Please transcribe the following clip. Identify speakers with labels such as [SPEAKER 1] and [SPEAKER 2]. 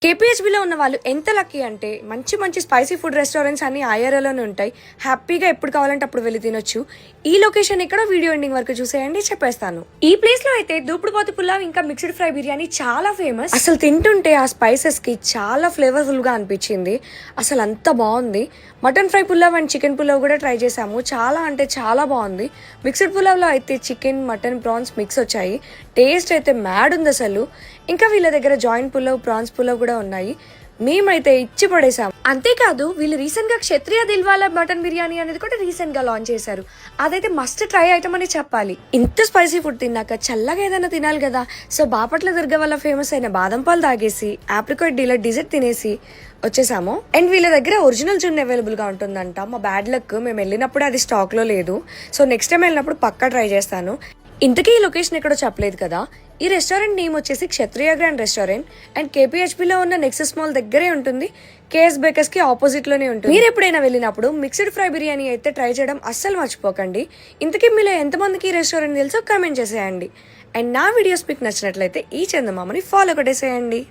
[SPEAKER 1] కేపీహెచ్బీలో ఉన్న వాళ్ళు ఎంత లక్కీ అంటే మంచి మంచి స్పైసీ ఫుడ్ రెస్టారెంట్స్ అన్ని ఆ ఏరియాలోనే ఉంటాయి. హ్యాపీగా ఎప్పుడు కావాలంటే అప్పుడు వెళ్ళి తినొచ్చు. ఈ లొకేషన్ ఇక్కడ వీడియో ఎండింగ్ వరకు చూసేయండి, చెప్పేస్తాను. ఈ ప్లేస్ లో అయితే దూపుడుపోతు పులావ్ ఇంకా మిక్స్డ్ ఫ్రై బిర్యానీ చాలా ఫేమస్. అసలు తింటుంటే ఆ స్పైసెస్ కి చాలా ఫ్లేవర్ఫుల్ గా అనిపించింది. అసలు అంత బాగుంది. Mutton fry pulao and chicken pulao కూడా ట్రై చేసాము. చాలా అంటే చాలా బాగుంది. మిక్స్డ్ పులావ్ లో అయితే చికెన్, మటన్, ప్రాన్స్ మిక్స్ వచ్చాయి. టేస్ట్ అయితే మ్యాడ్ ఉంది అసలు. ఇంకా వీళ్ళ దగ్గర జాయింట్ పులావ్, ప్రాన్స్ పులావ్ కూడా ఉన్నాయి. మేమైతే ఇచ్చి పడేసాం. అంతేకాదు వీళ్ళు రీసెంట్ గా క్షత్రియ దిల్వాలా మటన్ బిర్యానీ అనేది కూడా రీసెంట్ గా లాంచ్ చేశారు. అదైతే మస్ట్ ట్రై ఐటమ్ అని చెప్పాలి. ఇంత స్పైసీ ఫుడ్ తిన్నాక చల్లగా ఏదైనా తినాలి కదా. సో బాపట్ల దుర్గ వల్ల ఫేమస్ అయిన బాదం పాలు తాగేసి ఆప్రికాట్ డీలర్ డిజర్ట్ తినేసి వచ్చేసాము. అండ్ వీళ్ళ దగ్గర ఒరిజినల్ జున్ను అవైలబుల్ గా ఉంటుందంట. మా బ్యాడ్ లక్, మేము వెళ్ళినప్పుడు అది స్టాక్ లో లేదు. సో నెక్స్ట్ టైం వెళ్ళినప్పుడు పక్కా ట్రై చేస్తాను. ఇంతకీ ఈ లొకేషన్ ఎక్కడో చెప్పలేదు కదా. ఈ రెస్టారెంట్ నేమ్ వచ్చేసి క్షత్రియ గ్రాండ్ రెస్టారెంట్ అండ్ కేపీహెచ్బీలో ఉన్న నెక్సస్ మాల్ దగ్గరే ఉంటుంది. కేఎస్ బేకర్స్ కి ఆపోజిట్ లోనే ఉంటుంది. మీరు ఎప్పుడైనా వెళ్ళినప్పుడు మిక్స్డ్ ఫ్రై బిర్యానీ అయితే ట్రై చేయడం అస్సలు మర్చిపోకండి. ఇంతకీ మీలో ఎంతమందికి ఈ రెస్టారెంట్ తెలుసో కామెంట్ చేసేయండి. అండ్ నా వీడియోస్ మీకు నచ్చినట్లయితే ఈ చందమామని ఫాలో కొట్టేసేయండి.